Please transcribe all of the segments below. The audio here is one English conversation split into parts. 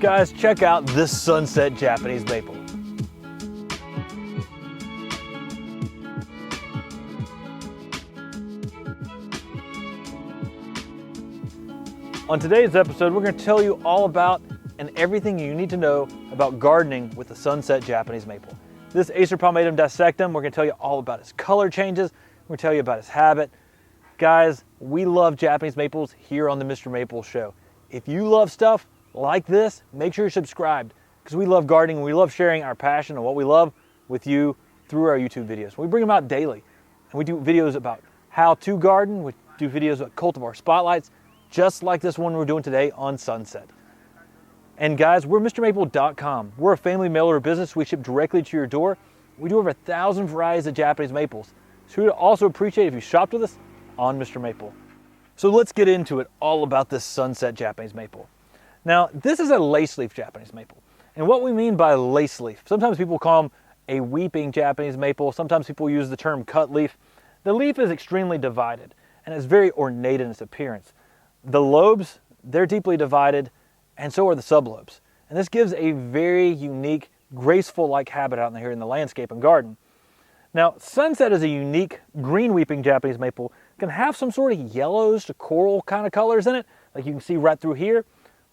Guys, check out this sunset Japanese maple. On today's episode, we're going to tell you all about and everything you need to know about gardening with the sunset Japanese maple. This Acer Palmatum dissectum, we're going to tell you all about its color changes. We're going to tell you about its habit. Guys, we love Japanese maples here on the MrMaple Show. If you love stuff like this, make sure you're subscribed, because we love gardening and we love sharing our passion and what we love with you through our YouTube videos. We bring them out daily, and we do videos about how to garden. We do videos about cultivar spotlights, just like this one we're doing today on sunset. And guys, we're MrMaple.com. We're a family mailer business. We ship directly to your door. We do over 1,000 varieties of Japanese maples. So we'd also appreciate if you shopped with us on Mr. Maple. So let's get into it all about this sunset Japanese maple. Now, this is a lace leaf Japanese maple. And what we mean by lace leaf, sometimes people call them a weeping Japanese maple. Sometimes people use the term cut leaf. The leaf is extremely divided and it's very ornate in its appearance. The lobes, they're deeply divided, and so are the sublobes. And this gives a very unique, graceful-like habit out here in the landscape and garden. Now, sunset is a unique green weeping Japanese maple. It can have some sort of yellows to coral kind of colors in it, like you can see right through here,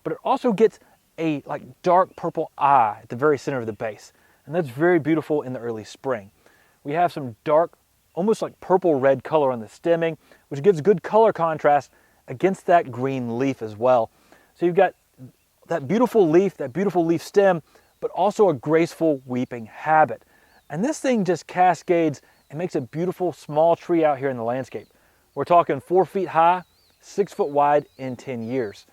but it also gets a dark purple eye at the very center of the base. And that's very beautiful in the early spring. We have some dark, almost like purple-red color on the stemming, which gives good color contrast against that green leaf as well. So you've got that beautiful leaf stem, but also a graceful weeping habit. And this thing just cascades and makes a beautiful small tree out here in the landscape. We're talking 4 feet high, 6 foot wide in 10 years.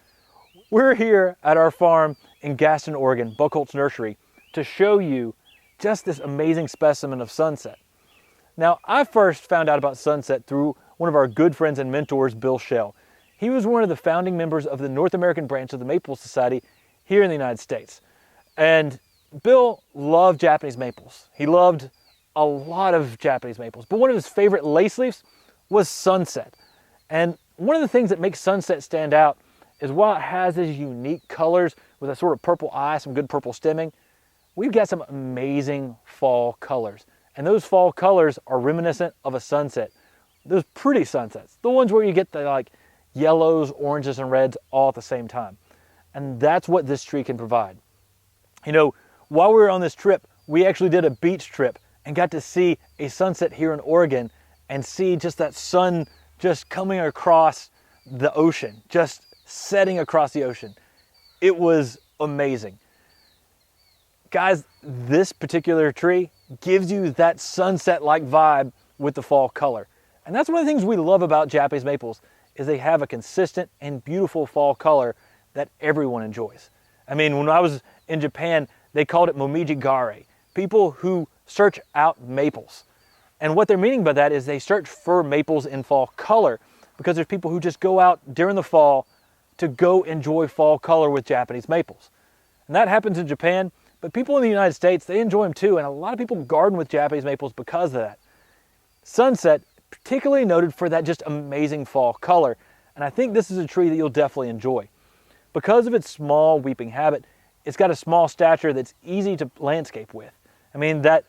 We're here at our farm in Gaston, Oregon, Buckholtz Nursery, to show you just this amazing specimen of sunset. Now, I first found out about sunset through one of our good friends and mentors, Bill Shell. He was one of the founding members of the North American branch of the Maple Society here in the United States. And Bill loved Japanese maples. He loved a lot of Japanese maples, but one of his favorite lace leaves was sunset. And one of the things that makes sunset stand out is while it has these unique colors with a sort of purple eye, some good purple stemming, we've got some amazing fall colors. And those fall colors are reminiscent of a sunset. Those pretty sunsets, the ones where you get the yellows, oranges, and reds all at the same time. And that's what this tree can provide. You know, while we were on this trip, we actually did a beach trip and got to see a sunset here in Oregon and see just that sun just coming across the ocean, just setting across the ocean. It was amazing. Guys, this particular tree gives you that sunset-like vibe with the fall color. And that's one of the things we love about Japanese maples, is they have a consistent and beautiful fall color that everyone enjoys. I mean, when I was in Japan, they called it momiji gare, people who search out maples. And what they're meaning by that is they search for maples in fall color, because there's people who just go out during the fall to go enjoy fall color with Japanese maples. And that happens in Japan, but people in the United States, they enjoy them too, and a lot of people garden with Japanese maples because of that. Sunset, particularly noted for that just amazing fall color. And I think this is a tree that you'll definitely enjoy. Because of its small weeping habit, it's got a small stature that's easy to landscape with. I mean, that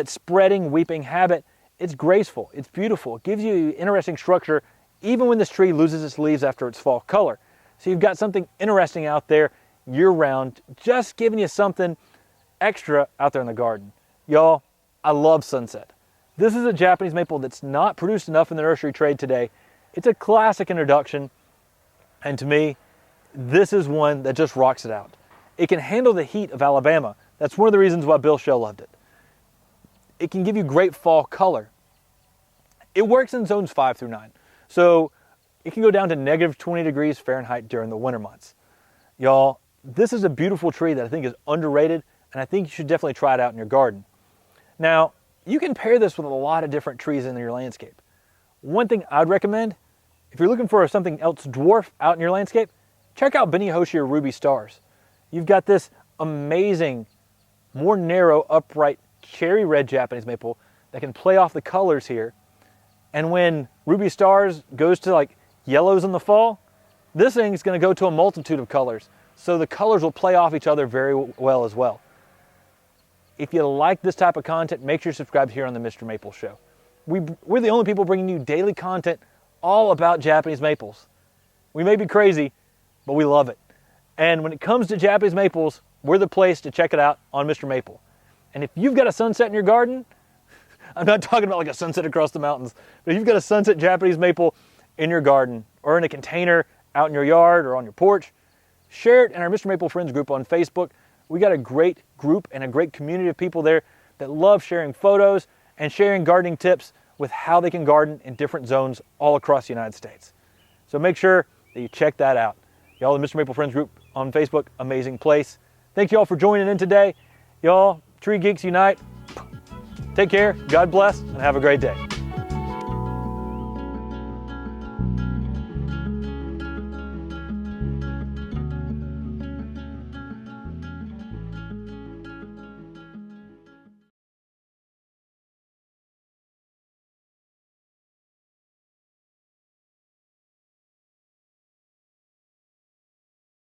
spreading weeping habit, it's graceful, it's beautiful. It gives you interesting structure even when this tree loses its leaves after its fall color. So you've got something interesting out there year-round, just giving you something extra out there in the garden. Y'all, I love sunset. This is a Japanese maple that's not produced enough in the nursery trade today. It's a classic introduction, and to me, this is one that just rocks it out. It can handle the heat of Alabama. That's one of the reasons why Bill Shell loved it. It can give you great fall color. It works in zones 5 through 9. So it can go down to -20 degrees Fahrenheit during the winter months. Y'all, this is a beautiful tree that I think is underrated, and I think you should definitely try it out in your garden. Now, you can pair this with a lot of different trees in your landscape. One thing I'd recommend, if you're looking for something else dwarf out in your landscape, check out Benihoshi or Ruby Stars. You've got this amazing, more narrow, upright, cherry red Japanese maple that can play off the colors here. And when Ruby Stars goes to yellows in the fall, this thing is going to go to a multitude of colors. so the colors will play off each other very well as well. If you like this type of content, make sure you subscribe here on the Mr. Maple Show. We're the only people bringing you daily content all about Japanese maples. We may be crazy, but we love it. And when it comes to Japanese maples, we're the place to check it out on Mr. Maple. And if you've got a sunset in your garden, I'm not talking about like a sunset across the mountains, but if you've got a sunset Japanese maple in your garden or in a container out in your yard or on your porch, share it in our Mr. Maple Friends group on Facebook. We got a great group and a great community of people there that love sharing photos and sharing gardening tips with how they can garden in different zones all across the United States. So make sure that you check that out. Y'all, the Mr. Maple Friends group on Facebook, amazing place. Thank you all for joining in today. Y'all, Tree Geeks Unite. Take care, God bless, and have a great day.